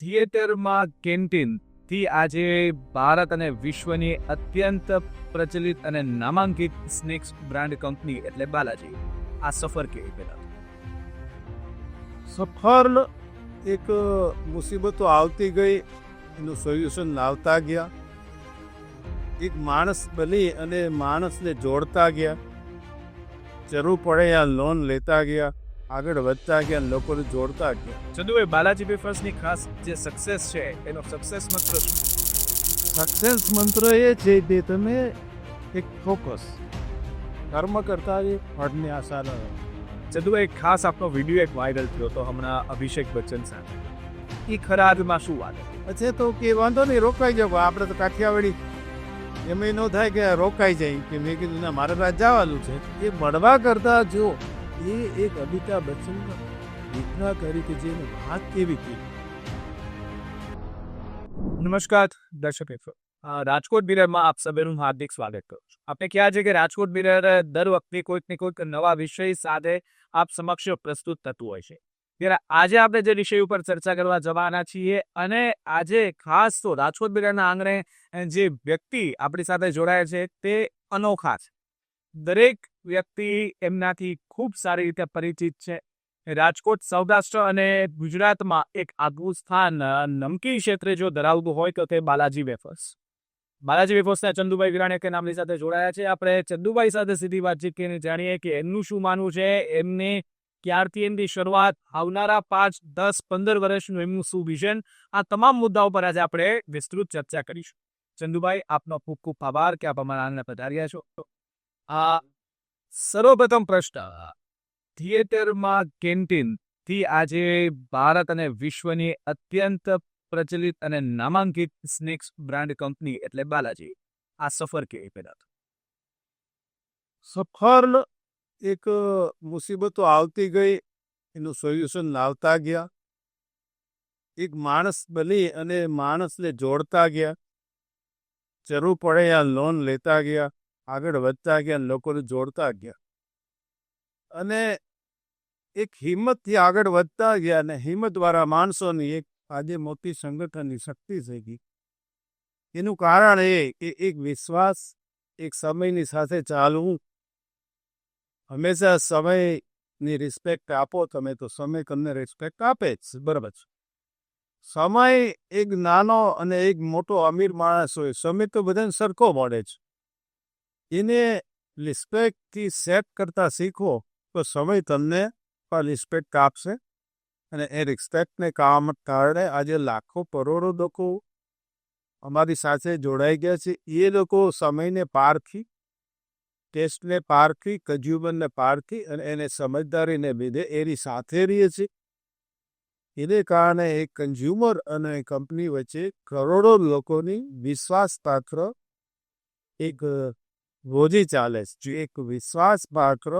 થિયેટરમાં કેન્ટીનથી આજે ભારત અને વિશ્વની અત્યંત પ્રચલિત અને નામાંકિત સ્નેક્સ બ્રાન્ડ કંપની એટલે બાલાજી આ સફર કેવી પહેલા સફળ એક મુસીબતો આવતી ગઈ એનું સોલ્યુશન લાવતા ગયા. એક માણસ બની અને માણસને જોડતા ગયા. જરૂર પડે આ લોન લેતા ગયા, આગળ વધતા ગયા, લોકોને જોડતા ગયા. ચંદુભાઈ, બાલાજી વેફર્સની ખાસ જે સક્સેસ છે એનો સક્સેસ મંત્ર શું? સક્સેસ મંત્ર એ છે કે તમે એક ફોકસ કર્મ કરતા એ ફળની આશા ન રહો. ચંદુભાઈ, ખાસ આપનો વિડીયો એક વાયરલ થયો તો હમણાં અભિષેક બચ્ચન સાથે, એ ખરા અર્થમાં શું વાત હતી? પછી તો કે વાંધો નહીં, રોકાઈ જાવ. આપણે તો કાઠિયાવાડી એમ ન થાય કે રોકાઈ જાય કે મેં કીધું ના મારે રાત જવાનું છે. એ મળવા કરતા જો એ એક અમિતાભ બચ્ચન રીતના કરી કે જેને વાત કેવી થઈ. નમસ્કાર દર્શક મિત્રો, રાજકોટ મિરરમાં આપ સભ્યનું હાર્દિક સ્વાગત કરું છું. આપણે કહ્યા છે કે રાજકોટ મિરર દર વખતે કોઈક ને કોઈક નવા વિષય સાથે આપ સમક્ષ પ્રસ્તુત થતું હોય છે. ત્યારે આજે આપણે જે વિષય ઉપર ચર્ચા કરવા જવાના છીએ અને આજે ખાસ તો રાજકોટ મિરરના આંગણે જે વ્યક્તિ આપણી સાથે જોડાય છે તે અનોખા છે. દરેક વ્યક્તિ એમનાથી ખૂબ સારી રીતે પરિચિત છે. રાજકોટ સૌરાષ્ટ્ર અને ગુજરાતમાં એક આગવું સ્થાન નમકીન ક્ષેત્રે જો ધરાવતું હોય તો તે બાલાજી વેફર્સ. બાલાજી વેફર્સના ચંદુભાઈ વિરાણીયા કે નામની સાથે જોડાયા છે. આપણે ચંદુભાઈ સાથે સીધી વાતચીત કરીને જાણીએ કે એમનું શું માનવું છે, એમને ક્યારથી એમની શરૂઆત, આવનારા 5, 10, 15 વર્ષનું એમનું શું વિઝન, આ તમામ મુદ્દાઓ પર આજે આપણે વિસ્તૃત ચર્ચા કરીશું. ચંદુભાઈ, આપનો ખૂબ ખૂબ આભાર કે આપ અમારા આંગણે પધાર્યા છો. સર્વપ્રથમ પ્રશ્ન, થિયેટરમાં કેન્ટીનથી આજે ભારત અને વિશ્વની અત્યંત પ્રચલિત અને નામાંકિત સ્નેક્સ બ્રાન્ડ કંપની એટલે બાલાજી આ સફર કેવી પહેલા? સફળ એક મુસીબતો આવતી ગઈ એનું સોલ્યુશન લાવતા ગયા. એક માણસ બની અને માણસને જોડતા ગયા. જરૂર પડે આ લોન લેતા ગયા, આગળ વધતા ગયા, લોકોને જોડતા ગયા. અને એક હિંમતથી આગળ વધતા ગયા અને હિંમતવાળા માણસોની એક આજે મોટી સંગઠનની શક્તિ થઈ ગઈ. એનું કારણ એ કે એક વિશ્વાસ, એક સમયની સાથે ચાલવું. હંમેશા સમયની રિસ્પેક્ટ આપો તમે તો સમય તમને રિસ્પેક્ટ આપે જ. બરાબર છે. સમય એક નાનો અને એક મોટો અમીર માણસ હોય, સમય તો બધાને સરખો મળે છે. એને રિસ્પેક્ટથી સેટ કરતા શીખો તો સમય તમને પણ રિસ્પેક્ટ આપશે. અને એ રિસ્પેક્ટને કારણે આજે લાખો કરોડો લોકો અમારી સાથે જોડાઈ ગયા છે. એ લોકો સમયને પારખી, ટેસ્ટને પારખી, કન્ઝ્યુમરને પારખી અને એને સમજદારીને લીધે એની સાથે રહીએ છે. એને કારણે એક કન્ઝ્યુમર અને કંપની વચ્ચે કરોડો લોકોની વિશ્વાસપાત્ર એક રોજી ચાલે છે. એક વિશ્વાસપાત્ર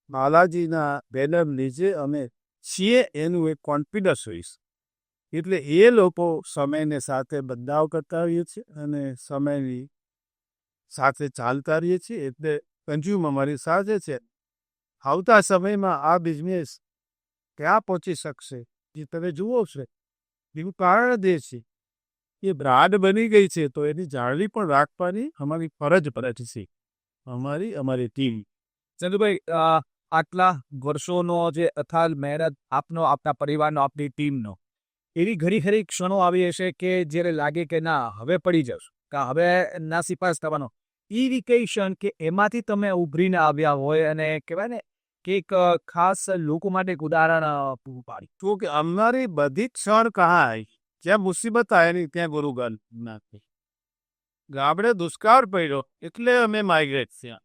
બાલાજીના બેનર નીચે અમે છીએ એનું એક કોન્ફિડન્સ હોઈશ. એટલે એ લોકો સમયને સાથે બદલાવ કરતા રહીએ છીએ અને સમયની સાથે ચાલતા રહીએ છીએ. એટલે કન્ઝ્યુમર મારી સાથે છે. આવતા સમયમાં આ બિઝનેસ ક્યાં પહોંચી શકશે જે તમે જુઓ છો એનું કારણ દે છે એ બ્રાન્ડ બની ગઈ છે તો એની જાળવી પણ રાખવાની અમારી ફરજ પડે છે. અમારી ટીમ. ચંદુભાઈ, આટલા વર્ષોનો જે અથાગ મહેનત આપનો, આપના પરિવારનો, આપની ટીમનો, એવી ઘણી ખરી ક્ષણો આવી હશે કે જ્યારે લાગે કે ના હવે પડી જશું, કે હવે નાસીપાસ થવાનો. એવી કઈ ક્ષણ કે એમાંથી તમે ઉભરીને આવ્યા હોય અને કહેવાય ને કે એક ખાસ લોકો માટે એક ઉદાહરણ પૂરું પાડ્યું? તો કે અમારી બધી જ ક્ષણ કહા આવી, જ્યાં મુસીબત આવેલી ત્યાં ગુરુગલ નાખી. ગામડે દુષ્કાળ પડ્યો એટલે અમે માઇગ્રેટ થયા.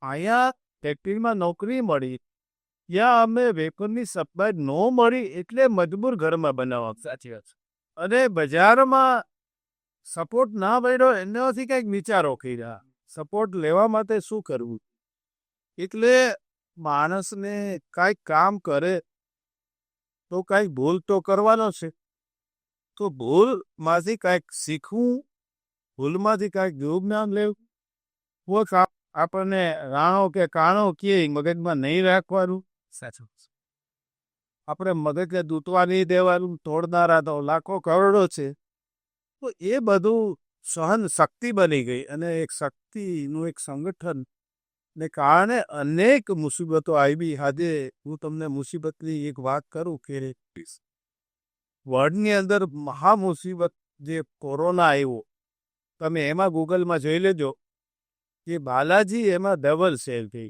અહીંયા ફેક્ટરીમાં નોકરી મળી, ત્યાં અમે વેપરની સપ્લાય ન મળી એટલે મજબૂર ઘરમાં બનાવવા. સાચી વાત. અને બજારમાં સપોર્ટ ના મળ્યો એનાથી કંઈક વિચારો કર્યા, સપોર્ટ લેવા માટે શું કરવું. એટલે માણસને કાંઈક કામ કરે તો કાંઈક ભૂલ તો કરવાનો છે. તો ભૂલમાંથી કાંઈક શીખવું, ભૂલમાંથી કાંઈક યોગદાન લેવું. આપણને રાણો કે કાણો કે મગજમાં નહીં રાખવાનું. સાચું. આપણે મગજને દૂતવા નહીં દેવાનું, તોડનારા તો લાખો કરોડો છે. તો એ બધું સહન શક્તિ બની ગઈ અને એક શક્તિનું એક સંગઠન ને કારણે અનેક મુસીબતો આવી. આજે હું તમને મુસીબતની એક વાત કરું કે વર્લ્ડની અંદર મહા મુસીબત જે કોરોના આવ્યો, તમે એમાં ગૂગલમાં જોઈ લેજો કે બાલાજી એમાં ડબલ સેલ થઈ.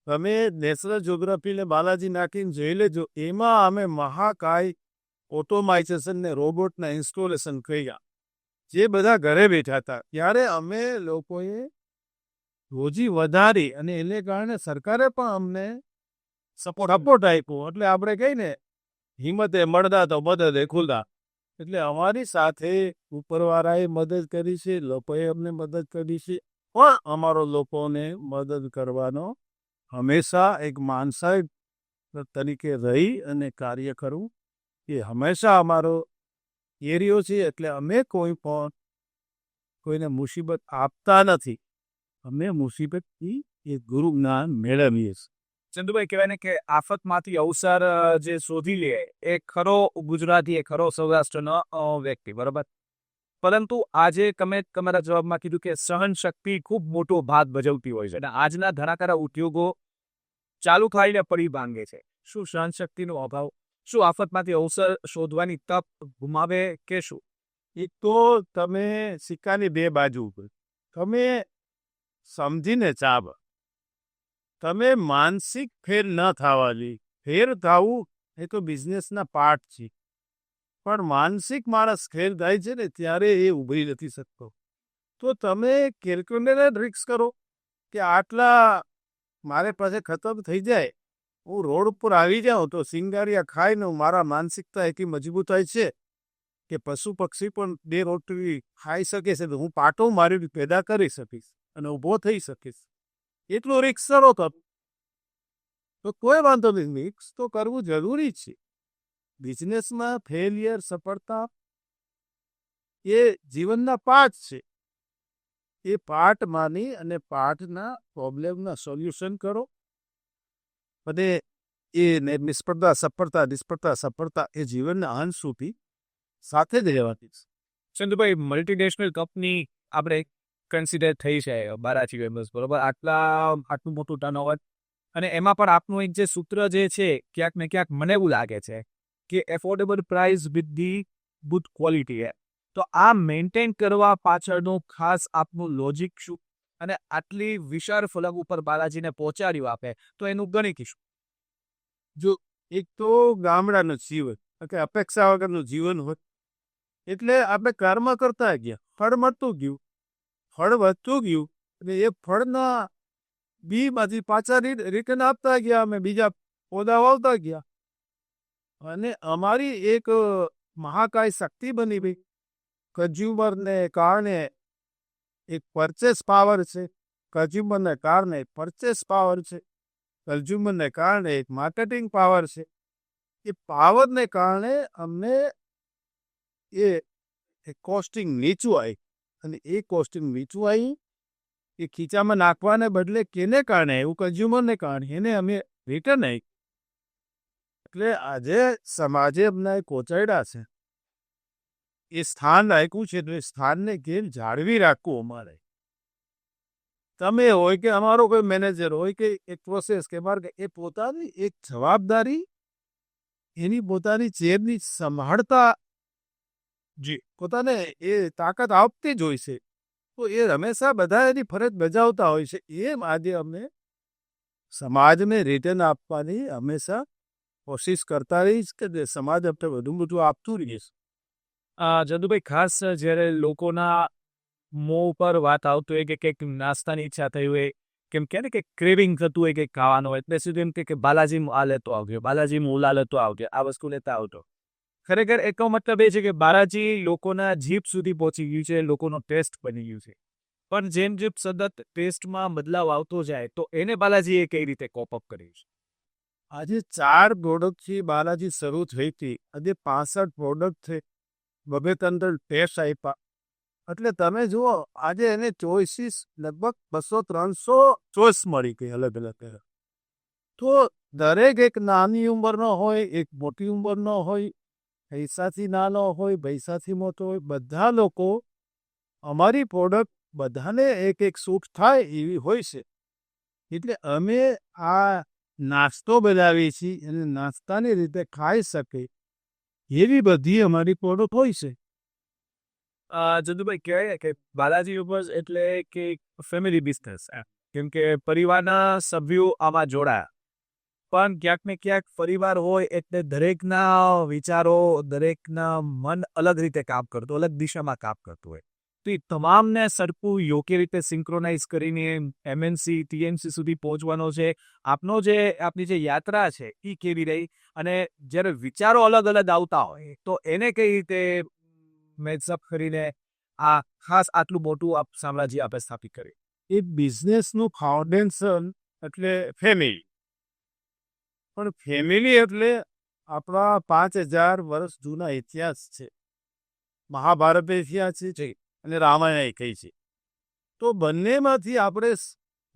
તમે નેશનલ જ્યોગ્રાફીને બાલાજી નાખીને જોઈ લેજો, એમાં અમે મહાકાય ઓટોમાઇઝેશન ને રોબોટના ઇન્સ્ટોલેશન કર્યા, જે બધા ઘરે બેઠા હતા. ત્યારે અમે લોકોએ રોજી વધારી અને એને કારણે સરકારે પણ અમને સપોર્ટ આપ્યો. એટલે આપણે કહીને હિંમતે મળદા તો મદદ એ ખુલ્લા. એટલે અમારી સાથે ઉપરવાળાએ મદદ કરી છે, લોકોએ અમને મદદ કરી છે, પણ અમારો લોકોને મદદ કરવાનો હંમેશા એક માનસાઈ તરીકે રહી અને કાર્ય કરવું એ હંમેશા અમારો એરિયો છે. એટલે અમે કોઈને મુસીબત આપતા નથી, અમે મુસીબતથી એ ગુરુ જ્ઞાન મેળવીએ છીએ. ચંદુભાઈ, કહેવાય ને કે આફતમાંથી અવસર જે શોધી લે એ ખરો ગુજરાતી, એ ખરો સૌરાષ્ટ્રનો વ્યક્તિ, બરાબર. પરંતુ આજે તમે તમારા જવાબમાં કીધું કે સહન શક્તિ ખૂબ મોટો ભાગ ભજવતી હોય છે અને આજના ધડાકારા ઉદ્યોગો ચાલુ થઈને પડી ભાંગે છે. શું સહન શક્તિનો અભાવ, શું આફતમાંથી અવસર શોધવાની તક ગુમાવે કે શું? એક તો તમે સિક્કાની બે બાજુ ઉપર તમે સમજીને ચાબ, તમે માનસિક ફેર ન થવાની. ફેર થવું એ તો બિઝનેસના પાર્ટ છે, પણ માનસિક માણસ ફેર થાય છે ને ત્યારે એ ઉભરી નથી શકતો. તો તમે કેલ્ક્યુલેટેડ રિસ્ક કરો કે આટલા મારે પાસે ખતમ થઈ જાય, હું રોડ ઉપર આવી જાઉં તો સિંગારિયા ખાઈને મારા માનસિકતા એટલી મજબૂત થાય છે કે પશુ પક્ષી પણ 2 રોટલી ખાઈ શકે છે, તો હું પાટો મારી પેદા કરી શકીશ અને ઊભો થઈ શકીશ. એટલું રિસ્ક કરો તો કોઈ વાંધો નહીં, રિસ્ક તો કરવું જરૂરી છે. બિઝનેસમાં ફેલિયર, સફળતા એ જીવનના પાઠ છે. એ પાઠ માની અને પાઠના પ્રોબ્લેમના સોલ્યુશન કરો અને એ નિષ્ફળતા સફળતા એ જીવનના અંત સુધી સાથે જ રહેવાની છે. ચંદુભાઈ, મલ્ટીનેશનલ કંપની આપણે કન્સિડર થઈ છે બાલાજી વેમર્સ, બરોબર. આટલું મોટું ટર્નઓવર અને એમાં પણ આપનું એક જે સૂત્ર જે છે, ક્યાંક ને ક્યાંક મને એવું લાગે છે કે affordable price with the good quality. તો આ મેન્ટેન કરવા પાછળનું ખાસ આપનું લોજિક શું, અને આટલી વિશાળ ફલક ઉપર બાલાજીને પહોંચાડ્યું આપે તો એનું ગણિત શું? જો એક તો ગામડાનું જીવન કે અપેક્ષા વગરનું જીવન હોય, એટલે આપણે કર્મ કરતા ગયા, ફળ મળતું ગયું, ફળ વધતું ગયું અને એ ફળના બીમાંથી પાછા રિટર્ન આપતા ગયા, અમે બીજા પોદા વાવતા ગયા અને અમારી એક મહાકાય શક્તિ બની ગઈ. કન્ઝ્યુમરને કારણે એક પરચેસ પાવર છે, કન્ઝ્યુમરને કારણે પરચેસ પાવર છે, કન્ઝ્યુમરને કારણે એક માર્કેટિંગ પાવર છે. એ પાવરને કારણે અમને એ કોસ્ટિંગ નીચું આવી અને એ કોસ્ટિંગ નીચું આવી એ ખીચામાં નાખવાને બદલે કેને કારણે એવું, કન્ઝ્યુમરને કારણે એને અમે રિટર્ન આવી. એટલે આજે સમાજે અમને પહોંચાડ્યા છે, એ સ્થાન રાખ્યું છે, તો એ સ્થાનને કેમ જાળવી રાખવું અમારે. તમે હોય કે અમારો કોઈ મેનેજર હોય કે એક પ્રોસેસ કે માર્ગ, એ પોતાની એક જવાબદારી એની પોતાની ચેરની સંભાળતા જી પોતાને એ તાકાત આપતી જ હોય છે. તો એ હંમેશા બધા એની ફરજ બજાવતા હોય છે. એમ આજે અમે સમાજને રિટર્ન આપવાની હંમેશા કોશિશ કરતા રહીશ કે સમાજ આપણે વધુ બધું આપતું રહીશ. જદુભાઈ, ખાસ જ્યારે લોકોના મોં ઉપર વાત આવતું હોય કે કંઈક નાસ્તાની ઈચ્છા થઈ હોય, કેમ કે ને કે ક્રેવિંગ થતું હોય કંઈક ખાવાનું હોય, એટલે સુધી એમ કે બાલાજી આ લેતો આવજો, બાલાજી ઓલા લેતો આવજો, આ વસ્તુ લેતા આવજો. ખરેખર એનો મતલબ એ છે કે બાલાજી લોકોના જીભ સુધી પહોંચી ગયું છે, લોકોનો ટેસ્ટ બની ગયું છે. પણ જેમ જેમ સતત ટેસ્ટમાં બદલાવ આવતો જાય તો એને બાલાજીએ કઈ રીતે કોપ અપ કર્યું છે? આજે 4 પ્રોડક્ટથી બાલાજી શરૂ થઈ હતી, આજે 65 પ્રોડક્ટ છે, 2-3 ટેસ્ટ આપ્યા. એટલે તમે જુઓ આજે એને ચોઈસીસ લગભગ 200-300 ચોઈસ મળી ગઈ અલગ અલગ. તો દરેક એક નાની ઉંમરનો હોય, એક મોટી ઉંમરનો હોય, પૈસાથી નાનો હોય, પૈસાથી મોટો હોય, બધા લોકો અમારી પ્રોડક્ટ બધાને એક એક સૂટ થાય એવી હોય છે. એટલે અમે આ નાસ્તો બનાવીએ છીએ અને નાસ્તાની રીતે ખાઈ શકે એવી બધી અમારી પ્રોડક્ટ હોય છે. જદુભાઈ કહેવાય કે બાલાજી ઉપર એટલે કે ફેમિલી બિઝનેસ કેમ કે પરિવારના સભ્યો આમાં જોડાયા પણ ક્યાંક ને ક્યાંક પરિવાર હોય એટલે દરેકના વિચારો દરેકના મન અલગ રીતે કામ કરતું અલગ દિશામાં કામ કરતું હોય તો એ તમામને સરખું યોગ્ય રીતે સિંક્રોનાઇઝ કરીને એમએનસી ટીએમસી સુધી પહોંચવાનો છે આપની જે યાત્રા છે એ કેવી રહી અને જ્યારે વિચારો અલગ અલગ આવતા હોય તો એને કઈ રીતે મેચઅપ કરીને આ ખાસ આટલું મોટું સામ્રાજ્ય આપણે સ્થાપિત કર્યું. એ બિઝનેસનું ફાઉન્ડેશન એટલે ફેમિલી. પણ ફેમિલી એટલે આપણા 5000 વર્ષ જૂના ઇતિહાસ છે. મહાભારત ઇતિહાસ છે અને રામાયણ કઈ છે. તો બંનેમાંથી આપણે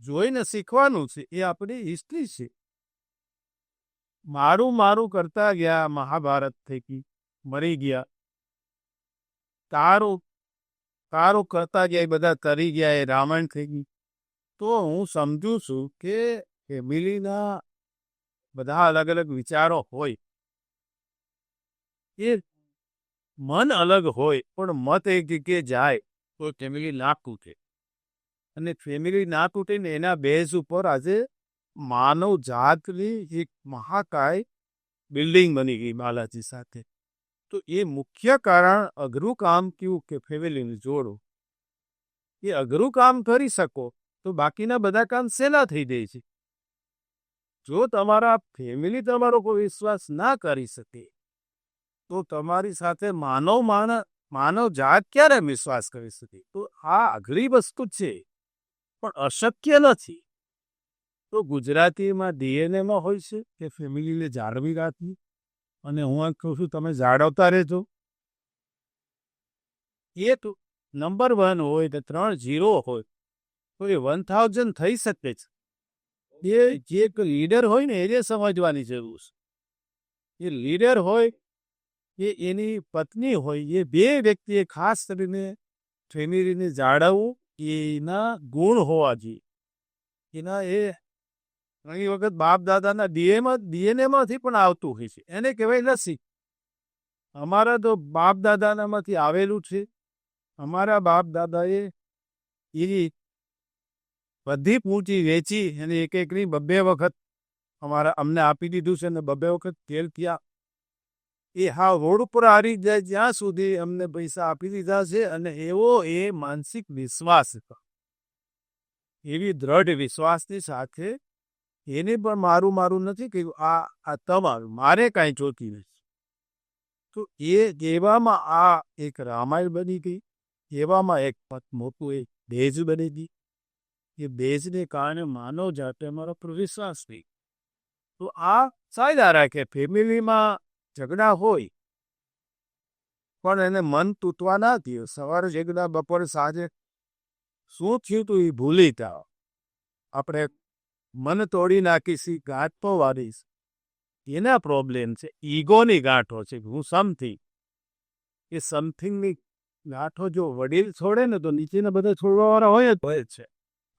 જોઈને શીખવાનું છે એ આપણી હિસ્ટ્રી છે. મારું કરતા ગયા મહાભારત થઈ ગઈ મરી ગયા. તારું કરતા ગયા એ બધા તરી ગયા એ રામાયણ થઈ ગઈ. તો હું સમજુ છું કે ફેમિલીના બધા અલગ અલગ વિચારો હોય એ મન અલગ હોય પણ મત એક જગ્યાએ જાય તો ફેમિલી ના તૂટે અને ફેમિલી ના તૂટે ને એના બેઝ ઉપર આજે માનવ જાતની એક મહાકાય બિલ્ડિંગ બની ગઈ બાલાજી સાથે. તો એ મુખ્ય કારણ અઘરું કામ કયું કે ફેમિલીને જોડો. એ અઘરું કામ કરી શકો તો બાકીના બધા કામ સેલા થઈ જાય છે. જો તમારા ફેમિલી તમારો કોઈ વિશ્વાસ ના કરી શકે તો તમારી સાથે માનવ જાત ક્યારે વિશ્વાસ કરી શકે? તો આ અઘરી વસ્તુ છે પણ અશક્ય નથી. તો ગુજરાતીમાં ડીએનએમાં હોય છે કે ફેમિલીને જાળવી રાખવી અને હું કહું છું તમે જાળવતા રહેજો. એ તો નંબર 1 હોય તો 3 0 હોય તો એ 1000 થઈ શકે છે. એ જે એક લીડર હોય ને એને સમજવાની જરૂર છે. એ લીડર હોય એ એની પત્ની હોય એ બે વ્યક્તિએ ખાસ કરીને ફેમિલીને જાળવવું એના ગુણ હોવા જોઈએ. એના એ ઘણી વખત બાપ દાદાના ડીએનએમાંથી પણ આવતું હોય છે. એને કહેવાય લસી. અમારા તો બાપ દાદાનામાંથી આવેલું છે. અમારા બાપ દાદાએ એની બધી પૂંચી વેચી અને એક એકની 2 વખત અમને આપી દીધું છે અને 2 વખત ફેલ થયા. એ હા રોડ ઉપર હારી જાય જ્યાં સુધી અમને પૈસા આપી દીધા છે અને એવો એ માનસિક વિશ્વાસ હતો. એવી દ્રઢ વિશ્વાસની સાથે એને પણ મારું નથી કે આ તમારું મારે કાંઈ જોતી નથી. તો એવામાં આ એક રામાયણ બની ગઈ. એવામાં એક મોટું એક બેઝ બની ગઈ. એ બેઝને કારણે માનવ જાતે અમારો પર વિશ્વાસ નહીં. તો આ સાયદા રાખે ફેમિલીમાં ઝઘડા હોય પણ એને મન તૂટવા ના દે. સવારે ઝઘડા બપોરે સાંજે શું થયું તું એ ભૂલી જાઓ. આપણે મન તોડી નાખીશી ગાંઠ તો વાળીશ એના પ્રોબ્લેમ છે. ઈગોની ગાંઠો છે. હું સમથિંગ એ સમથિંગની ગાંઠો જો વડીલ છોડે ને તો નીચેના બધા છોડવાવાળા હોય જ છે.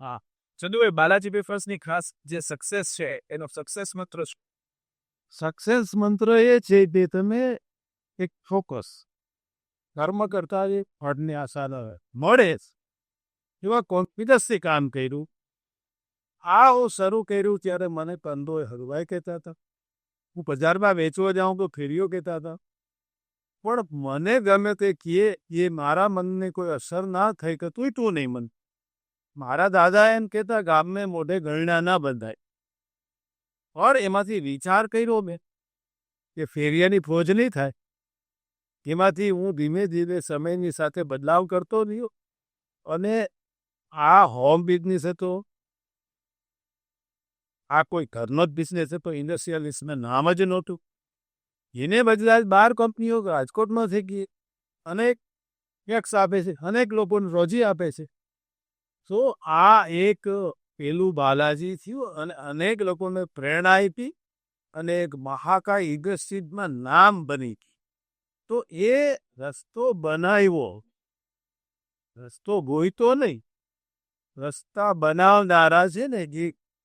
હા ચંદુભાઈ બાલાજી પેપર્સની ખાસ જે સક્સેસ છે એનો સક્સેસ મંત્ર શું? સક્સેસ મંત્ર એ છે કે તમે એક ફોકસ કર્મ કરતા જે ફળની આશા મળે એવા કોન્ફિડન્સથી કામ કર્યું. આ હું શરૂ કર્યું ત્યારે મને કંદોય હલવાઈ કહેતા હતા. હું બજારમાં વેચવા જાઉં તો ફેરીઓ કહેતા હતા. પણ મને ગમે તે કહે એ મારા મનને કોઈ અસર ના થઈ કે તૂટ્યું નહીં મન. મારા દાદા એમ કહેતા ગામને મોઢે ગરણા ના બંધાય. પણ એમાંથી વિચાર કર્યો મેં કે ફેરિયાની ફોજ નહીં થાય. એમાંથી હું ધીમે ધીમે સમયની સાથે બદલાવ કરતો રહ્યો અને આ હોમ બિઝનેસ હતો. આ કોઈ ઘરનો જ બિઝનેસ હતો. ઇન્ડસ્ટ્રીયલિસ્ટનું નામ જ નહોતું. એને બદલે 12 કંપનીઓ રાજકોટમાં થઈ ગઈ. અનેક ટેક્સ આપે છે. અનેક લોકોને રોજી આપે છે. તો આ એક પેલું બાલાજી થયું અને અનેક લોકોને પ્રેરણા આપી અને એક મહાકાય ઇન્ડસ્ટ્રીઝમાં નામ બની ગઈ. તો એ રસ્તો બનાવ્યો, રસ્તો ગોઈતો નહીં, રસ્તા બનાવનારા છે ને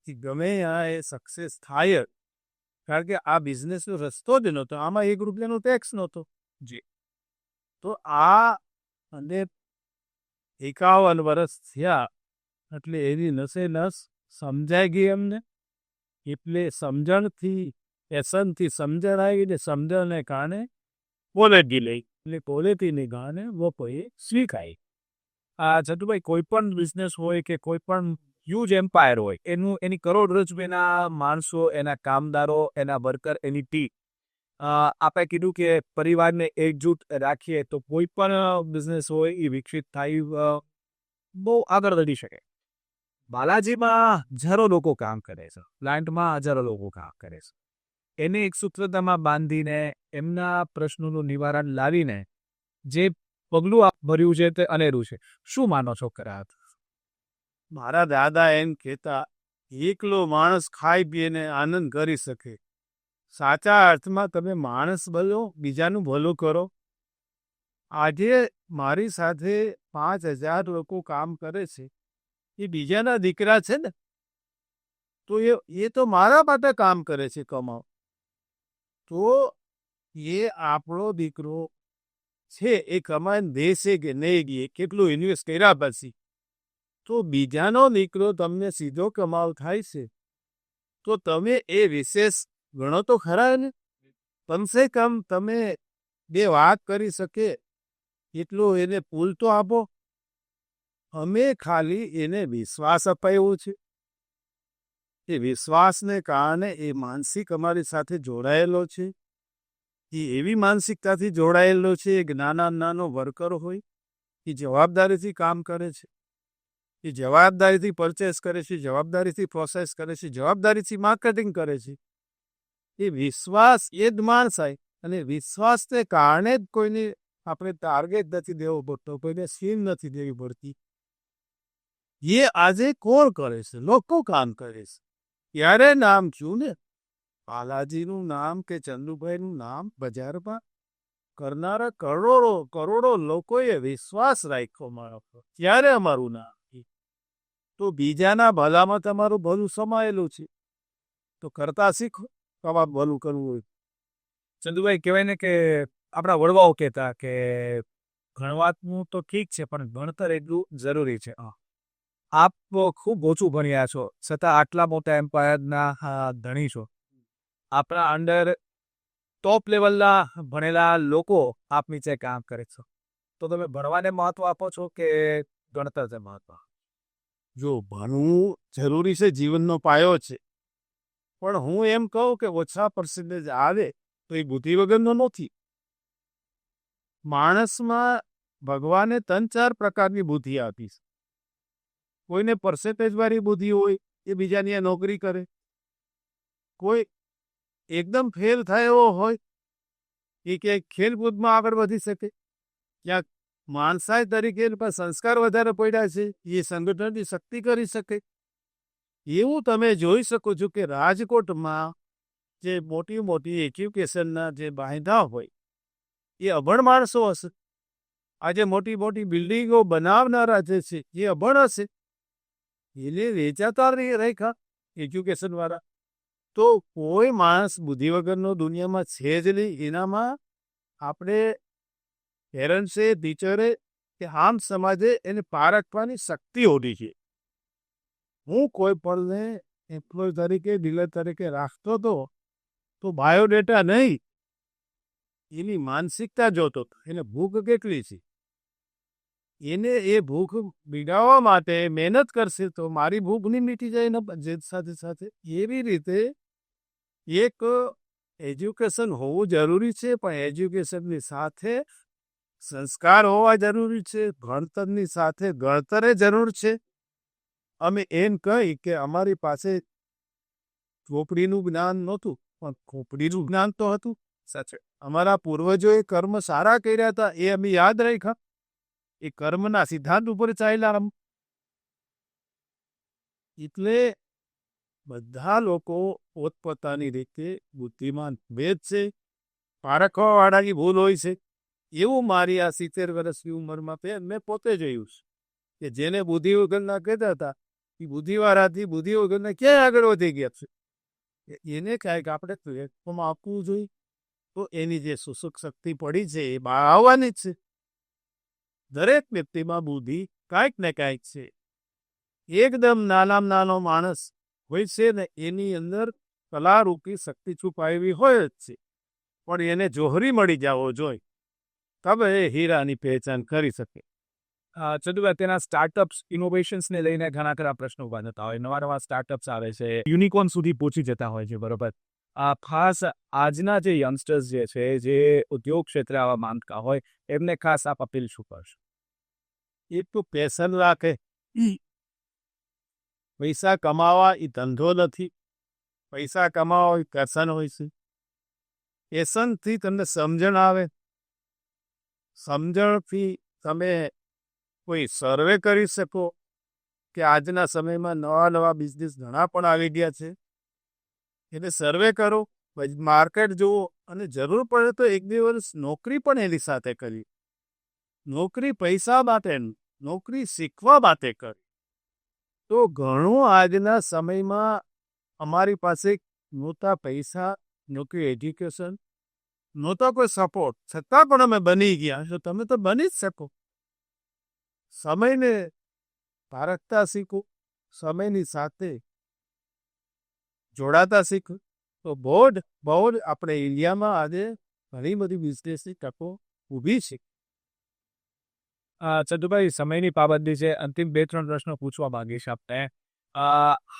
એ ગમે આ એ સક્સેસ થાય જ. કારણ કે આ બિઝનેસનો રસ્તો જ નહોતો, આમાં ₹1 ટેક્સ નહોતો. જી. તો આ અને 51 વર્ષ થયા એટલે એની નસે નસ સમજાઈ ગઈ એમને. એટલે સમજણથી, પેશનથી સમજણ આવી ને સમજણને કારણે ક્વોલિટી લઈ, એટલે ક્વોલિટીને કારણે લોકોએ સ્વીકારી. જતુભાઈ, કોઈ પણ બિઝનેસ હોય કે કોઈ પણ હ્યુજ એમ્પાયર હોય, એની કરોડરજ્જુ એના માણસો, એના કામદારો, એના વર્કર, એની ટીમ. આપણે કીધું કે પરિવારને એકજૂટ રાખીએ તો કોઈ પણ બિઝનેસ હોય એ વિકસિત થાય, બહુ આગળ વધી શકે. બાલાજીમાં હજારો લોકો કામ કરે છે, પ્લાન્ટમાં હજારો લોકો કામ કરે છે. એને એક સૂત્રતામાં બાંધીને એમના પ્રશ્નોનું નિવારણ લાવીને જે પગલું ભર્યું છે તે અનેરું છે. શું માનો છો ખરા? મારા દાદા એમ કહેતા, એકલો માણસ ખાઈ પીને આનંદ કરી શકે. સાચા અર્થમાં તમે માણસ બનો, બીજાનું ભલું કરો. આજે મારી સાથે 5,000 લોકો કામ કરે છે, એ બીજાના દીકરા છે ને, તો એ તો મારા માટે કામ કરે છે, કમાઓ. તો એ આપણો દીકરો છે, એ કમાઈને દેશે કે નહીં ગયે, કેટલું ઇન્વેસ્ટ કર્યા પછી. તો બીજાનો દીકરો તમને સીધો કમાવ થાય છે, તો તમે એ વિશેષ ગણો તો ખરા ને. કમસે કમ તમે 2 વાત કરી શકે એટલો એને પુલ તો આપો. અમે ખાલી એને વિશ્વાસ અપાવ્યો છે. એ વિશ્વાસને કારણે એ માનસિક અમારી સાથે જોડાયેલો છે. એ એવી માનસિકતાથી જોડાયેલો છે, એક નાનો વર્કર હોય, એ જવાબદારીથી કામ કરે છે, એ જવાબદારીથી પરચેસ કરે છે, જવાબદારીથી પ્રોસેસ કરે છે, જવાબદારીથી માર્કેટિંગ કરે છે. એ વિશ્વાસ એ જ માણસાય, અને વિશ્વાસને કારણે જ કોઈને આપણે ટાર્ગેટ નથી દેવો પડતો, કોઈને સ્કીમ નથી દેવી પડતી. એ આજે કોણ કરે છે? લોકો કામ કરે છે. ત્યારે નામ છું ને, બાલાજીનું નામ કે ચંદુભાઈનું નામ બજારમાં કરનારા કરોડો લોકોએ વિશ્વાસ રાખ્યો મારા પર, ત્યારે અમારું નામ. તો બીજાના ભલામાં તમારું ભલું સમાયેલું છે, તો કરતા શીખો. તમારે ભલું કરવું હોય. ચંદુભાઈ, કહેવાય ને કે આપણા વડવાઓ કહેતા કે ભણવાનું તો ઠીક છે, પણ ભણતર એટલું જરૂરી છે. આપ ખૂબ ઓછું ભણ્યા છો, છતાં આટલા મોટા એમ્પાયરના ધણી છો. આપણા અંડર ટોપ લેવલના ભણેલા લોકો આપ નીચે કામ કરે છો, તો તમે ભણવાને મહત્વ આપો છો કે ગણતરને મહત્વ? જો ભણવું જરૂરી છે, જીવનનો પાયો છે, પણ હું એમ કહું કે ઓછા પર્સન્ટેજ આવે તો એ બુદ્ધિ વગરનો નથી. માણસમાં ભગવાને 3-4 પ્રકારની બુદ્ધિ આપી છે. કોઈને પર્સન્ટેજવાળી બુદ્ધિ હોય, એ બીજાની નોકરી કરે. કોઈ એકદમ ફેલ થાય એવો હોય, એ ક્યાંક ખેલકૂદમાં આગળ વધી શકે. ક્યાંક માણસાઈ તરીકે સંસ્કાર વધારે પડ્યા છે, એ સંગઠનની શક્તિ કરી શકે. એવું તમે જોઈ શકો છો કે રાજકોટમાં જે મોટી એજ્યુકેશનના જે બાંધા હોય, એ અભણ માણસો હશે. આજે મોટી બિલ્ડિંગો બનાવનારા જે છે, એ અભણ હશે. એને વેચાતા રેખા એજ્યુકેશનવાળા. તો કોઈ માણસ બુદ્ધિ વગરનો દુનિયામાં છે જ નહીં. એનામાં આપણે પેરેન્ટ્સે, ટીચરે કે આમ સમાજે એને પારખવાની શક્તિ હોવી છે. હું કોઈ પણને એમ્પ્લોય તરીકે, ડીલર તરીકે રાખતો હતો, તો બાયોડેટા નહીં, એની માનસિકતા જોતો હતો. એને ભૂખ કેટલી છે, એને એ ભૂખ મિટાવવા માટે મહેનત કરશે તો મારી ભૂખ નહીં મીટી જાય. એના સાથે સાથે એવી રીતે એક એજ્યુકેશન હોવું જરૂરી છે, પણ એજ્યુકેશનની સાથે સંસ્કાર હોવા જરૂરી છે. ભણતરની સાથે ગણતરે જરૂર છે. અમે એમ કહી કે અમારી પાસે ચોપડીનું જ્ઞાન નહોતું, પણ ખોપડીનું જ્ઞાન તો હતું. સાચે અમારા પૂર્વજોએ કર્મ સારા કર્યા હતા, એ અમે યાદ રાખ્યા. એ કર્મના સિદ્ધાંત ઉપર ચાલ્યા. એટલે બધા લોકો પોતપોતાની રીતે બુદ્ધિમાન ભેદ છે, પારખવાવાળાની ભૂલ હોય છે. એવું મારી આ 70 વર્ષની ઉંમરમાં મેં પોતે જોયું છે કે જેને બુદ્ધિ વગરના કહેતા હતા એ બુદ્ધિવાળાથી બુદ્ધિ વગરના ક્યાં આગળ વધી ગયા છે. એને કાંઈક આપણે પ્લેટફોર્મ આપવું જોઈએ તો એની જે સુસુખ શક્તિ પડી છે એ બહાર આવવાની જ છે. દરેક વ્યક્તિમાં બુદ્ધિ કાંઈક ને કાંઈક છે. એકદમ નાનામાં નાનો માણસ હોય છે ને એની અંદર કલારૂપી શક્તિ છુપાયેલી હોય જ છે, પણ એને જોહરી મળી જવો જોઈએ તবে એ હીરાની પહેચાન કરી શકે. ચંદુભાઈ, તેના સ્ટાર્ટઅપ્સ ઇનોવેશન્સને લઈને ઘણા ખરા પ્રશ્નો ઉભા થતા હોય, નવા નવા સ્ટાર્ટઅપ્સ આવે છે, યુનિકોર્ન સુધી પહોંચી જતા હોય છે, બરોબર. ખાસ આજના જે યંગસ્ટર્સ જે છે, જે ઉદ્યોગ ક્ષેત્રે આવા માંગતા હોય, એમને ખાસ આપ અપીલ શું કરશો? એક તો પેશન રાખે. પૈસા કમાવા એ ધંધો નથી, પૈસા કમાવા એ પેશન હોય છે. પેશનથી તમને સમજણ આવે, સમજણથી તમે કોઈ સર્વે કરી શકો કે આજના સમયમાં નવા નવા બિઝનેસ ઘણા પણ આવી ગયા છે. એટલે સર્વે કરો, પછી માર્કેટ જુઓ અને જરૂર પડે તો 1-2 વર્ષ નોકરી પણ એની સાથે કરી. નોકરી પૈસા માટે, નોકરી શીખવા માટે કરી તો ઘણું આજના સમયમાં અમારી પાસે નહોતા પૈસા, નોકરી, એજ્યુકેશન, નહોતો કોઈ સપોર્ટ, છતાં પણ અમે બની ગયા. તો તમે તો બની જ શકો. સમયને પારખતા શીખો, સમયની સાથે જોડાતા શીખો તો બહુ જ આપણે ઇન્ડિયામાં આજે ઘણી બધી બિઝનેસની તકો ઊભી છે. ચંદુભાઈ, સમયની પાબંદી છે, અંતિમ 2-3 પ્રશ્નો પૂછવા માંગીશ આપને.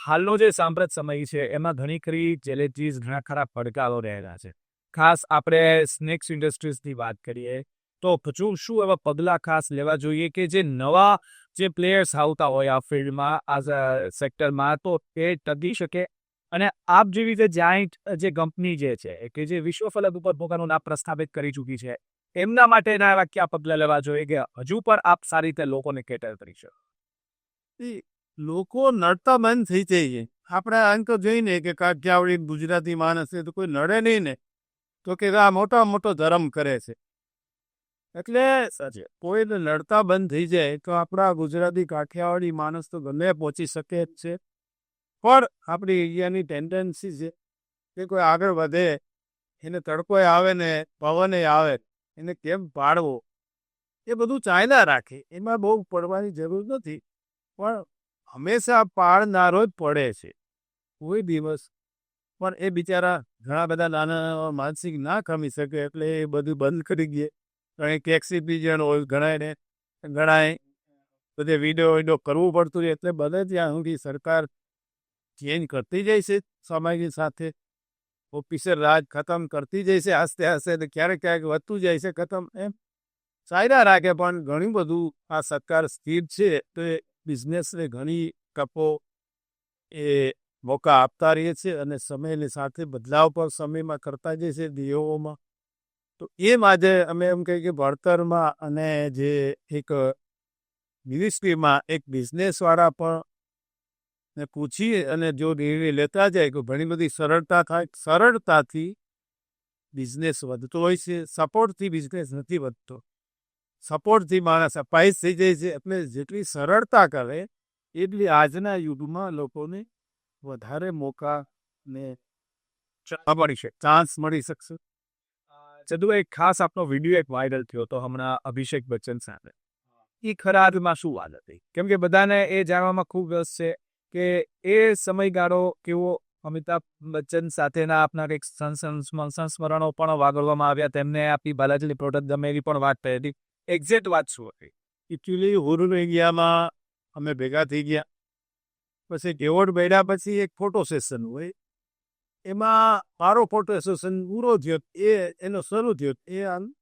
હાલનો જે સાંપ્રત સમય છે એમાં ઘણી ખરી ચેલેન્જીસ, ઘણા ખરા પડકારો રહેલા છે. ખાસ આપણે સ્નેક્સ ઇન્ડસ્ટ્રીઝની વાત કરીએ તો શું એવા પગલાં ખાસ લેવા જોઈએ કે જે નવા જે પ્લેયર્સ આવતા હોય આ ફિલ્ડમાં, આ સેક્ટરમાં, તો એ ટકી શકે? અને આપ જેવી જે જાયન્ટ જે કંપની જે છે કે જે વિશ્વ ફલક ઉપર પોતાનું નામ પ્રસ્થાપિત કરી ચૂકી છે, એમના માટેના એવા કયા પગલાં લેવા જોઈએ કે હજુ પણ આપ સારી રીતે લોકોને કેટર કરી શકો? લોકો નડતા બંધ થઈ જાય. આપણે આમ તો જોઈને કે કાઠિયાવાડી ગુજરાતી માણસ છે તો કોઈ નડે નહીં ને, તો કે આ મોટો ધર્મ કરે છે. એટલે કોઈને નડતા બંધ થઈ જાય તો આપણા ગુજરાતી કાઠિયાવાડી માણસ તો ગમે પહોંચી શકે જ છે. પણ આપણી એરિયાની ટેન્ડન્સી છે કે કોઈ આગળ વધે એને તડકોય આવે ને પવને આવે એને કેમ પાડવો, એ બધું ચાલ્યા રાખે. એમાં બહુ પડવાની જરૂર નથી, પણ હંમેશા પાડનારો જ પડે છે કોઈ દિવસ. પણ એ બિચારા ઘણા બધા નાના માનસિક ના ખમી શકે એટલે એ બધું બંધ કરી દે. કંઈક એક્સિબિશન હોય, ઘણાએ બધે વિડીયો કરવું પડતું હોય. એટલે બને ત્યાં સુધી સરકાર ચેન્જ કરતી જાય છે સમયની સાથે. ઓફિસર રાજ ખતમ કરતી જાય છે આસ્તે આસ્તે, ક્યારેક વધતું જાય છે ખતમ. એમ ચાલ્યા રાખે, પણ ઘણું બધું આ સરકાર સ્થિર છે તો એ બિઝનેસને ઘણી તકો એ મોકા આપતા રહે છે અને સમયની સાથે બદલાવ પર સમયમાં કરતા જાય છે નિયમોમાં. તો એમ આજે અમે એમ કહીએ કે ભણતરમાં અને જે એક મિનિસ્ટ્રીમાં એક બિઝનેસવાળા પણ ને પૂછીએ અને જો નિર્ણય લેતા જાય તો ઘણી બધી સરળતા થાય. સરળતાથી બિઝનેસ વધતો હોય છે, સપોર્ટથી બિઝનેસ નથી વધતો. સપોર્ટથી માણસ અપાઈસ થઈ જાય છે. એટલે જેટલી સરળતા કરે એટલી આજના યુગમાં લોકોને વધારે મોકા ને ચાન્સ મળી શકશે. ચંદુભાઈ, ખાસ આપનો વિડીયો એક વાયરલ થયો તો હમણાં અભિષેક બચ્ચન સાથે, એ ખરા અર્થમાં શું વાત હતી? કેમ કે બધાને એ જાણવામાં ખૂબ રસ છે કે એ સમયગાળો કેવો, અમિતાભ બચ્ચન સાથેના આપના કંઈક સંસ્મરણો પણ વાગડવામાં આવ્યા, તેમને આપી બાલાજીની પ્રોડક્ટ ગમે એવી પણ વાત થઈ હતી. એક્ઝેક્ટ વાત શું હતી? એકચ્યુઅલી હુરુ ઇન્ડિયામાં અમે ભેગા થઈ ગયા. પછી એવોર્ડ મળ્યા પછી એક ફોટો સેશન હોય, એમાં મારો ફોટો સેશન પૂરો થયો, એનો શરૂ થયો, એ આમ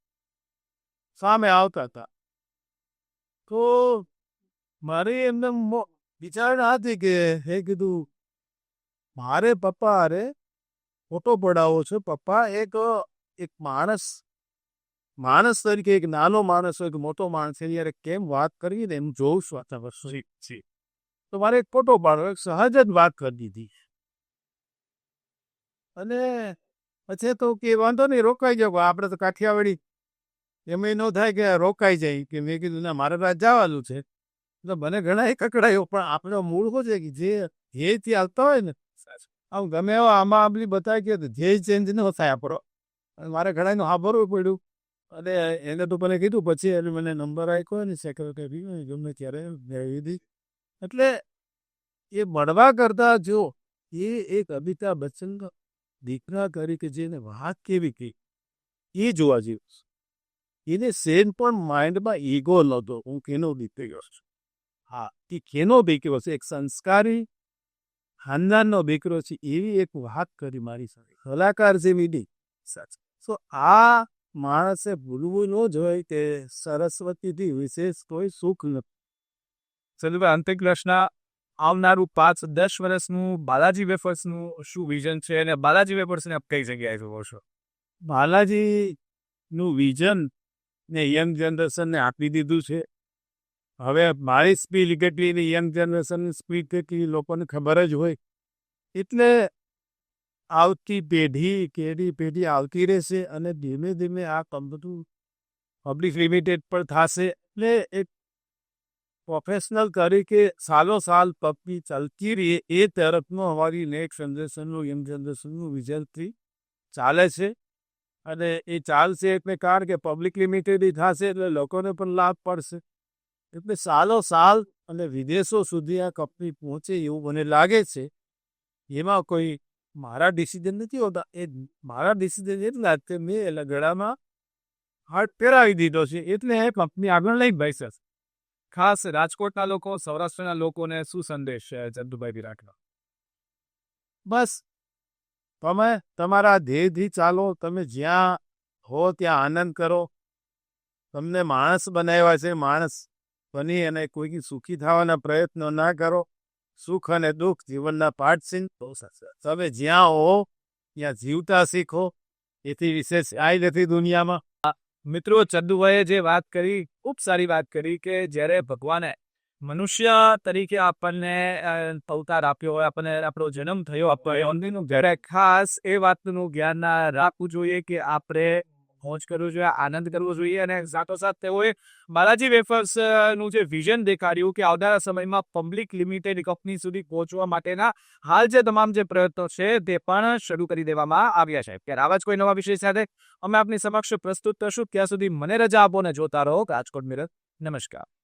સામે આવતા હતા. તો મારી એમને વિચારણા હતી કે હે કીધું મારે પપ્પા અરે ફોટો પડાવો છો. પપ્પા એક માણસ તરીકે, એક નાનો માણસ હોય કે મોટો માણસ યારે કેમ વાત કરીએ ને એમ જોઉં છું. તો મારે એક ફોટો પાડો, એક સહજ જ વાત કરી દીધી. અને પછી તો કે વાંધો નહીં રોકાઈ જાવ આપણે તો કાઠિયાવાડી એમ ન થાય કે રોકાઈ જાય કે મેં કીધું ના મારે રાત જવાનું છે તો મને ઘણા કકડાયો પણ આપણો મૂળ શું છે કે જે ધ્યેયથી હાલતા હોય ને આમ ગમે એવો આમાં આંબલી બતાવી કે ધ્યેય ચેન્જ ન થાય આપણો અને મારે ઘણાનું સાંભળવું પડ્યું અને એને તો મને કીધું પછી એટલે મને નંબર આપ્યો ને સેક્રેટરી ગમે ત્યારે મેળવી દીધી એટલે એ મળવા કરતા જો એ એક અમિતાભ બચ્ચનનો દીકરા તરીકે જેને વાત કેવી કહી એ જોવા જેવું છે. એને સેન પણ માઇન્ડમાં ઈગો નહોતો હું કેનો દીકરો છું. હા એ કેનો દીકરો છે એક સંસ્કારી ખાનદાનનો દીકરો છે એવી એક વાત કરી મારી સાથે કલાકાર જેવી નહીં સાચું. સો આ માણસે ભૂલવું ન જોઈએ કે સરસ્વતીથી વિશેષ કોઈ સુખ નથી. ચંદુભાઈ, અંતિમ પ્રશ્ન, આવનારું 5-10 વર્ષનું બાલાજી વેફર્સનું શું વિઝન છે અને બાલાજી વેફર્સને આપ કઈ જગ્યાએ જુઓ છો? બાલાજીનું વિઝન ને યંગ જનરેશનને આપી દીધું છે. હવે મારી સ્પીડ કેટલી ને યંગ જનરેશનની સ્પીડ કેટલી લોકોને ખબર જ હોય એટલે આવતી પેઢી આવતી રહેશે અને ધીમે ધીમે આ બધું પબ્લિક લિમિટેડ પણ થશે એટલે એક પ્રોફેશનલ તરીકે સાલો સાલ પબની ચાલતી રહે એ તરફનું અમારી નેક્સ્ટ જનરેશનનું યંગ જનરેશનનું વિઝનથી ચાલે છે અને એ ચાલશે એટલે કારણ કે પબ્લિક લિમિટેડ થશે એટલે લોકોને પણ લાભ પડશે એટલે સાલો સાલ અને વિદેશો સુધી આ કંપની પહોંચે એવું મને લાગે છે. એમાં કોઈ મારા ડિસિઝન નથી હોતા એ મારા ડિસિઝન એટલા જ કે મેં એટલે ગળામાં હાર્ટ પહેરાવી દીધો છે એટલે એ કંપની આગળ લઈ બેસે. ખાસ રાજકોટના લોકો, સૌરાષ્ટ્રના લોકોને શું સંદેશ છે ચંદુભાઈ વિરાટનો? બસ તમે તમારા ધ્યેયથી ચાલો, તમે જ્યાં હો ત્યાં આનંદ કરો. તમને માણસ બનાવ્યા છે, માણસ બની અને કોઈ સુખી થવાના પ્રયત્નો ના કરો. સુખ અને દુઃખ જીવનના પાઠ છે. તમે જ્યાં હો ત્યાં જીવતા શીખો. એથી વિશેષ આઈ નથી દુનિયામાં. મિત્રો, ચંદુભાઈએ જે વાત કરી ખૂબ સારી વાત કરી કે જ્યારે ભગવાને મનુષ્ય તરીકે આપણને અવતાર આપ્યો હોય, આપણને આપણો જન્મ થયો હોય, ત્યારે ખાસ એ વાતનું ધ્યાન રાખવું જોઈએ કે આપણે મોજ કરવું જોઈએ, આનંદ કરવો જોઈએ અને સાથોસાથ તેઓએ બાલાજી વેફર્સ નું જે વિઝન દેખાડ્યું કે આવનારા સમયમાં પબ્લિક લિમિટેડ કંપની સુધી પહોંચવા માટેના હાલ જે તમામ જે પ્રયત્નો છે તે પણ શરૂ કરી દેવામાં આવ્યા છે. ત્યારે આવા જ કોઈ નવા વિષય સાથે અમે આપની સમક્ષ પ્રસ્તુત કરશું. ત્યાં સુધી મને રજા આપો ને જોતા રહો રાજકોટ મિરર. નમસ્કાર.